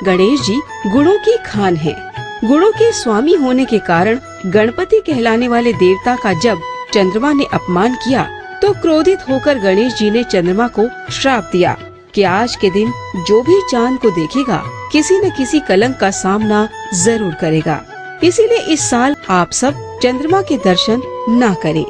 गणेश जी गुणों की खान हैं। गुणों के स्वामी होने के कारण गणपति कहलाने वाले देवता का जब चंद्रमा ने अपमान किया तो क्रोधित होकर गणेश जी ने चंद्रमा को श्राप दिया कि आज के दिन जो भी चांद को देखेगा किसी न किसी कलंक का सामना जरूर करेगा। इसीलिए इस साल आप सब चंद्रमा के दर्शन न करें।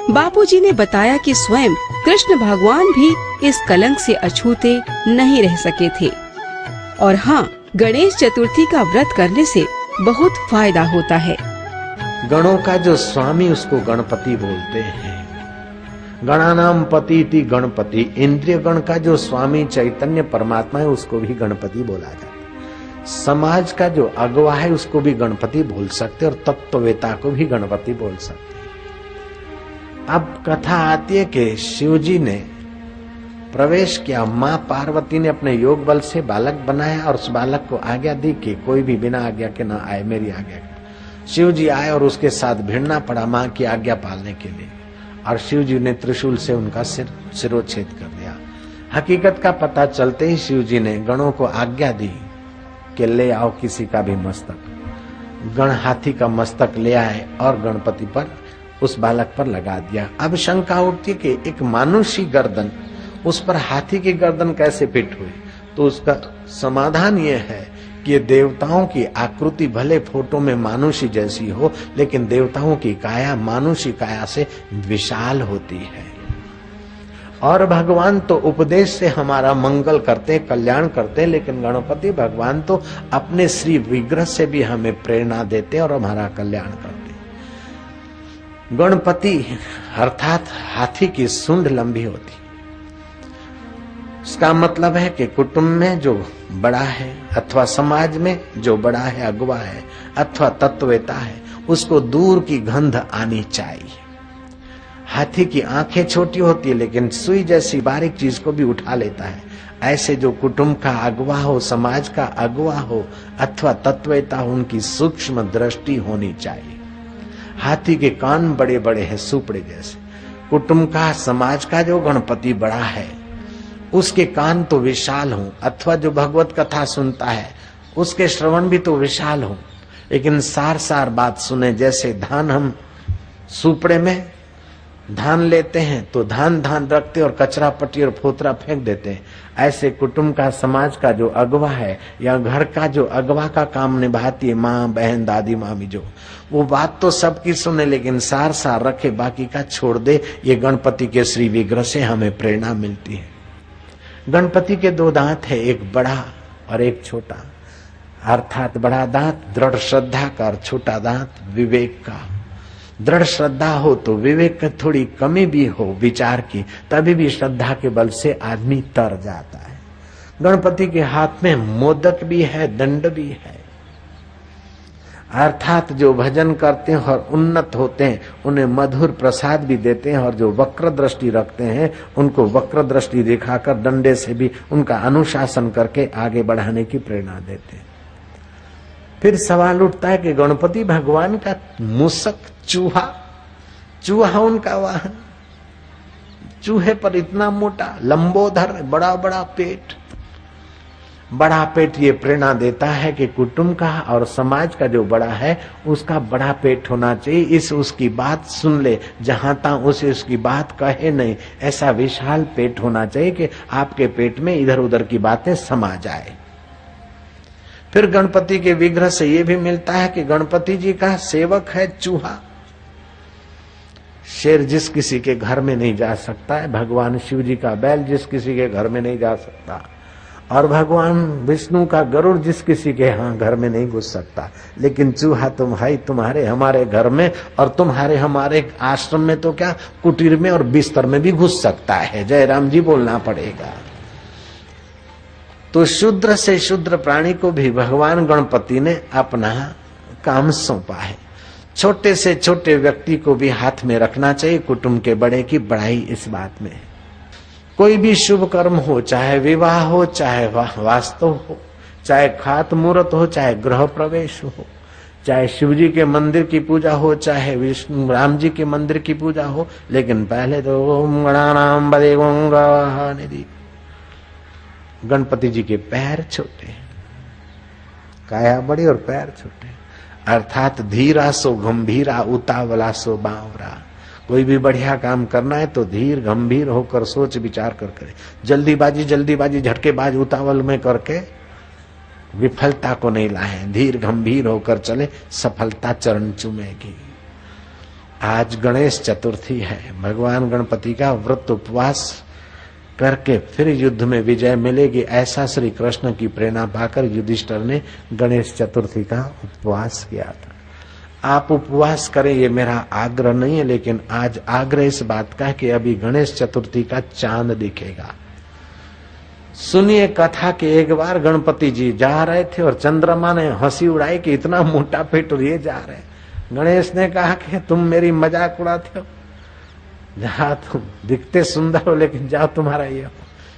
बापूजी ने बताया कि स्वयं कृष्ण भगवान भी इस कलंक से अछूते नहीं रह सके थे। और हाँ, गणेश चतुर्थी का व्रत करने से बहुत फायदा होता है। गणों का जो स्वामी उसको गणपति बोलते हैं। गणानाम पति इति गणपति। इंद्रिय गण का जो स्वामी चैतन्य परमात्मा है उसको भी गणपति बोला जाता है। समाज का जो अगवा है उसको भी गणपति बोल सकते और तत्ववेता को भी गणपति बोल सकते। अब कथा आती है कि शिव जी ने प्रवेश किया, माँ पार्वती ने अपने योग बल से बालक बनाया और उस बालक को आज्ञा दी कि कोई भी बिना आज्ञा के ना आए, मेरी आज्ञा के। शिव जी आए और उसके साथ भिड़ना पड़ा माँ की आज्ञा पालने के लिए, और शिव जी ने त्रिशूल से उनका सिरोच्छेद कर दिया। हकीकत का पता चलते ही शिव जी ने गणों को आज्ञा दी कि ले आओ किसी का भी मस्तक। गण हाथी का मस्तक ले आए और गणपति पर उस बालक पर लगा दिया। अब शंका उठती कि एक मानुषी गर्दन उस पर हाथी की गर्दन कैसे फिट हुई? तो उसका समाधान यह है कि देवताओं की आकृति भले फोटो में मानुषी जैसी हो, लेकिन देवताओं की काया मानुषी काया से विशाल होती है। और भगवान तो उपदेश से हमारा मंगल करते, कल्याण करते, लेकिन गणपति भगवान तो अपने श्री विग्रह से भी हमें प्रेरणा देते और हमारा कल्याण करते। गणपति अर्थात हाथी की सूंड लंबी होती। इसका मतलब है कि कुटुंब में जो बड़ा है अथवा समाज में जो बड़ा है, अगुवा है अथवा तत्ववेता है, उसको दूर की गंध आनी चाहिए। हाथी की आंखें छोटी होती है लेकिन सुई जैसी बारीक चीज को भी उठा लेता है। ऐसे जो कुटुंब का अगुवा हो, समाज का अगुवा हो अथवा तत्ववेता हो, उनकी सूक्ष्म दृष्टि होनी चाहिए। हाथी के कान बड़े बड़े हैं, सुपड़े जैसे। कुटुंब का, समाज का जो गणपति बड़ा है उसके कान तो विशाल हों, अथवा जो भगवत कथा सुनता है उसके श्रवण भी तो विशाल हों, लेकिन सार सार बात सुने। जैसे धान हम सुपड़े में धान लेते हैं तो धान रखते और कचरा पट्टी और फोतरा फेंक देते हैं, ऐसे कुटुंब का, समाज का जो अगवा है या घर का जो अगवा का काम निभाती है माँ, बहन, दादी, मामी, जो वो बात तो सबकी सुने लेकिन सार सार रखे, बाकी का छोड़ दे। ये गणपति के श्री विग्रह से हमें प्रेरणा मिलती है। गणपति के दो दांत है, एक बड़ा और एक छोटा, अर्थात बड़ा दांत दृढ़ श्रद्धा का और छोटा दांत विवेक का। दृढ़ श्रद्धा हो तो विवेक की थोड़ी कमी भी हो विचार की, तभी भी श्रद्धा के बल से आदमी तर जाता है। गणपति के हाथ में मोदक भी है, दंड भी है, अर्थात जो भजन करते हैं और उन्नत होते हैं उन्हें मधुर प्रसाद भी देते हैं, और जो वक्र दृष्टि रखते हैं उनको वक्र दृष्टि दिखाकर डंडे से भी उनका अनुशासन करके आगे बढ़ाने की प्रेरणा देते हैं। फिर सवाल उठता है कि गणपति भगवान का मूसक चूहा उनका वाहन, चूहे पर इतना मोटा लंबोदर बड़ा बड़ा पेट। बड़ा पेट ये प्रेरणा देता है कि कुटुंब का और समाज का जो बड़ा है उसका बड़ा पेट होना चाहिए। इस उसकी बात सुन ले, जहां तक उसे उसकी बात कहे नहीं, ऐसा विशाल पेट होना चाहिए कि आपके पेट में इधर उधर की बातें समा जाए। फिर गणपति के विग्रह से ये भी मिलता है कि गणपति जी का सेवक है चूहा। शेर जिस किसी के घर में नहीं जा सकता है, भगवान शिव जी का बैल जिस किसी के घर में नहीं जा सकता, और भगवान विष्णु का गरुड़ जिस किसी के यहाँ घर में नहीं घुस सकता, लेकिन चूहा तुम है तुम्हारे हमारे घर में, और तुम्हारे हमारे आश्रम में तो क्या कुटीर में और बिस्तर में भी घुस सकता है। जय राम जी बोलना पड़ेगा। तो शूद्र से शूद्र प्राणी को भी भगवान गणपति ने अपना काम सौंपा है। छोटे से छोटे व्यक्ति को भी हाथ में रखना चाहिए। कुटुंब के बड़े की बड़ाई इस बात में है। कोई भी शुभ कर्म हो, चाहे विवाह हो, चाहे वास्तव हो, चाहे खात मुहूर्त हो, चाहे गृह प्रवेश हो, चाहे शिव जी के मंदिर की पूजा हो, चाहे विष्णु राम जी के मंदिर की पूजा हो, लेकिन पहले तो ओम गणानां बदे गंगा निधि। गणपति जी के पैर छोटे हैं, काया बड़ी और पैर छोटे। अर्थात धीरा सो गंभीरा, उतावला सो बावरा। कोई भी बढ़िया काम करना है तो धीर गंभीर होकर सोच विचार कर करे। जल्दीबाजी झटकेबाज उतावल में करके विफलता को नहीं लाए। धीर गंभीर होकर चले, सफलता चरण चूमेगी। आज गणेश चतुर्थी है। भगवान गणपति का व्रत उपवास करके फिर युद्ध में विजय मिलेगी, ऐसा श्री कृष्ण की प्रेरणा पाकर युधिष्ठिर ने गणेश चतुर्थी का उपवास किया था। आप उपवास करें, ये मेरा आग्रह नहीं है, लेकिन आज आग्रह इस बात का है कि अभी गणेश चतुर्थी का चांद दिखेगा। सुनिए कथा कि एक बार गणपति जी जा रहे थे और चंद्रमा ने हंसी उड़ाई कि इतना मोटा पेट लिए जा रहे। गणेश ने कहा कि तुम मेरी मजाक उड़ाते हो, जहाँ तुम दिखते सुंदर हो लेकिन जाओ तुम्हारा ये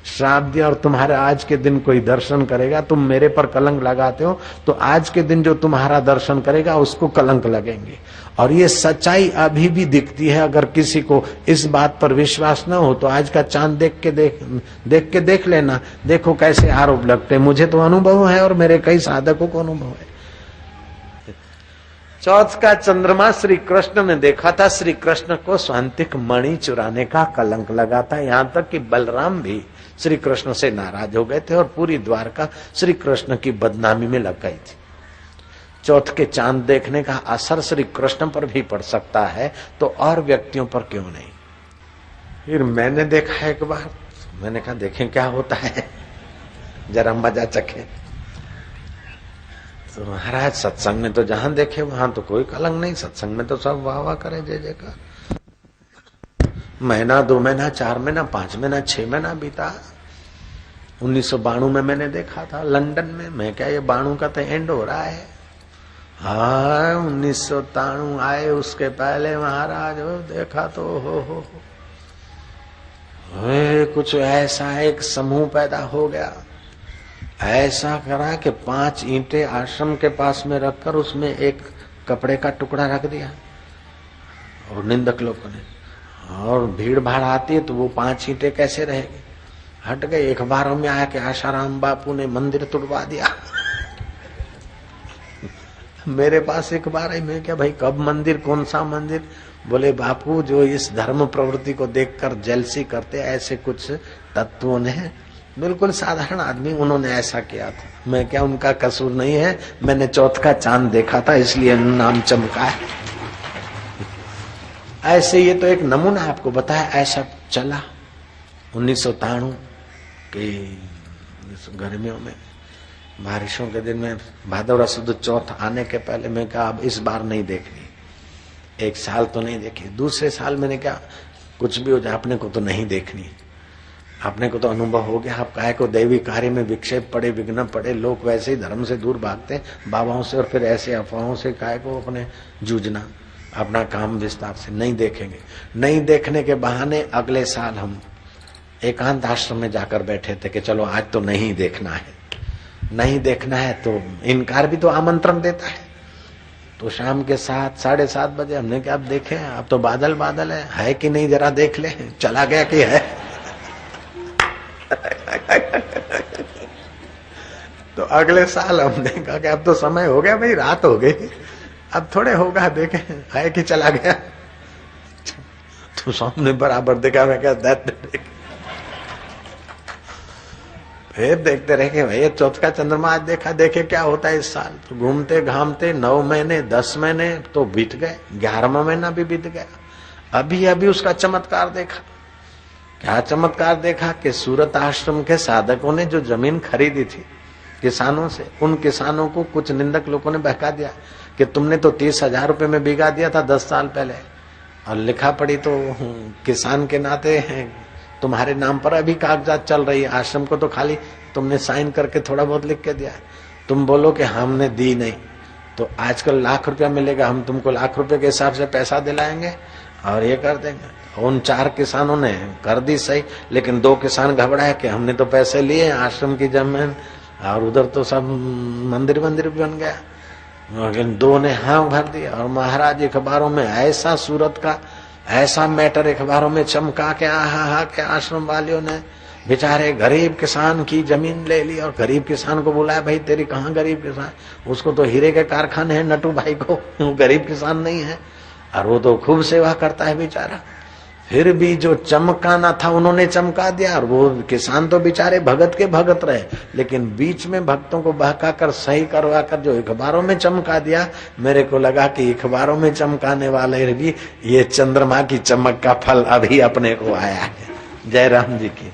श्राप दिया और तुम्हारे आज के दिन कोई दर्शन करेगा, तुम मेरे पर कलंक लगाते हो तो आज के दिन जो तुम्हारा दर्शन करेगा उसको कलंक लगेंगे। और ये सच्चाई अभी भी दिखती है। अगर किसी को इस बात पर विश्वास न हो तो आज का चांद देख के देख लेना, देखो कैसे आरोप लगते। मुझे तो अनुभव है और मेरे कई साधकों को अनुभव है। चौथ का चंद्रमा श्री कृष्ण ने देखा था। श्री कृष्ण को स्वांतिक मणि चुराने का कलंक लगा था। यहाँ तक कि बलराम भी श्री कृष्ण से नाराज हो गए थे और पूरी द्वारका श्री कृष्ण की बदनामी में लग गई थी। चौथ के चांद देखने का असर श्री कृष्ण पर भी पड़ सकता है तो और व्यक्तियों पर क्यों नहीं। फिर मैंने देखा एक बार, मैंने कहा देखें क्या होता है, जरा मजा चखे। तो महाराज सत्संग में तो जहां देखे वहां तो कोई कलंक नहीं, सत्संग में तो सब वाह वाह करे जय जयकार। महीना 2 महीना 4 महीना 5 महीना 6 महीना बीता। 1992 में मैंने देखा था लंदन में। मैं क्या ये 92 का तो एंड हो रहा है। हाँ 1993 आए, उसके पहले महाराज देखा तो हो कुछ ऐसा एक समूह पैदा हो गया। ऐसा करा कि 5 ईंटें आश्रम के पास में रखकर उसमें एक कपड़े का टुकड़ा रख दिया और निंदक लोगों ने, और भीड़ भाड़ आती है तो वो 5 ईंटें कैसे रहेगी, हट गए। अखबारों में आया कि आशाराम बापू ने मंदिर तुड़वा दिया। मेरे पास एक बार आई, मैं क्या भाई कब मंदिर, कौन सा मंदिर? बोले बापू जो इस धर्म प्रवृत्ति को देखकर जेलसी करते ऐसे कुछ तत्वों ने, बिल्कुल साधारण आदमी, उन्होंने ऐसा किया था। मैं क्या, उनका कसूर नहीं है। मैंने चौथ का चांद देखा था इसलिए नाम चमका है। ऐसे ये तो एक नमूना आपको बताया, ऐसा चला। 1993 की गर्मियों में, बारिशों के दिन में, भादौरा सुद चौथ आने के पहले मैं कहा अब इस बार नहीं देखनी। 1 साल तो नहीं देखी, दूसरे साल मैंने कहा कुछ भी हो जाए अपने को तो नहीं देखनी। अपने को तो अनुभव हो गया, आप काहे को दैवी कार्य में विक्षेप पड़े, विघ्न पड़े, लोग वैसे ही धर्म से दूर भागते हैं बाबाओं से, और फिर ऐसे अफवाहों से काहे को अपने जूझना। अपना काम विस्तार से नहीं देखेंगे। नहीं देखने के बहाने अगले साल हम एकांत आश्रम में जाकर बैठे थे कि चलो आज तो नहीं देखना है। नहीं देखना है तो इनकार भी तो आमंत्रण देता है। तो शाम के 7 साढ़े 7 बजे हमने क्या अब देखे, अब तो बादल बादल है कि नहीं जरा देख ले, चला गया कि है। तो अगले साल हमने कहा कि अब तो समय हो गया भाई, रात हो गई, अब थोड़े होगा, देखे है कि चला गया। तो सामने बराबर देखा, मैं क्या फिर देखते रहे कि भाई चौथ का चंद्रमा आज देखा, देखे क्या होता है इस साल। तो घूमते घामते 9 महीने 10 महीने तो बीत गए, 11वां महीना भी बीत गया। अभी उसका चमत्कार देखा। क्या चमत्कार देखा कि सूरत आश्रम के साधकों ने जो जमीन खरीदी थी किसानों से, उन किसानों को कुछ निंदक लोगों ने बहका दिया कि तुमने तो 30,000 रुपए में बिगा दिया था 10 साल पहले, और लिखा पड़ी तो किसान के नाते तुम्हारे नाम पर अभी कागजात चल रही है। आश्रम को तो खाली तुमने साइन करके थोड़ा बहुत लिख के दिया है। तुम बोलो कि हमने दी नहीं, तो आजकल लाख रुपया मिलेगा, हम तुमको लाख रुपए के हिसाब से पैसा दिलाएंगे और ये कर देंगे। उन 4 किसानों ने कर दी सही, लेकिन 2 किसान घबराए कि हमने तो पैसे लिए आश्रम की जमीन, और उधर तो सब मंदिर बन गया। लेकिन 2 ने हाँ भर दिया। और महाराज अखबारों में ऐसा सूरत का ऐसा मैटर अखबारों में चमका के आहा के आश्रम वालियों ने बेचारे गरीब किसान की जमीन ले ली और गरीब किसान को बुलाया, भाई तेरी कहाँ गरीब किसान, उसको तो हीरे के कारखाने हैं नटू भाई को, वो गरीब किसान नहीं है, और वो तो खूब सेवा करता है बेचारा। फिर भी जो चमकाना था उन्होंने चमका दिया, और वो किसान तो बेचारे भगत के भगत रहे, लेकिन बीच में भक्तों को बहका कर सही करवा कर जो अखबारों में चमका दिया, मेरे को लगा कि अखबारों में चमकाने वाले भी ये चंद्रमा की चमक का फल अभी अपने को आया है। जय राम जी की।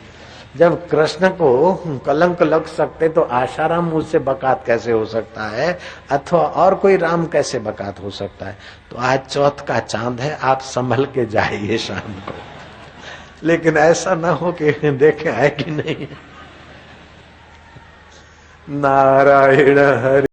जब कृष्ण को कलंक लग सकते तो आशाराम मुझसे बकात कैसे हो सकता है, अथवा और कोई राम कैसे बकात हो सकता है। तो आज चौथ का चांद है, आप संभल के जाइए शाम को, लेकिन ऐसा ना हो कि देखें है कि नहीं। नारायण हरि।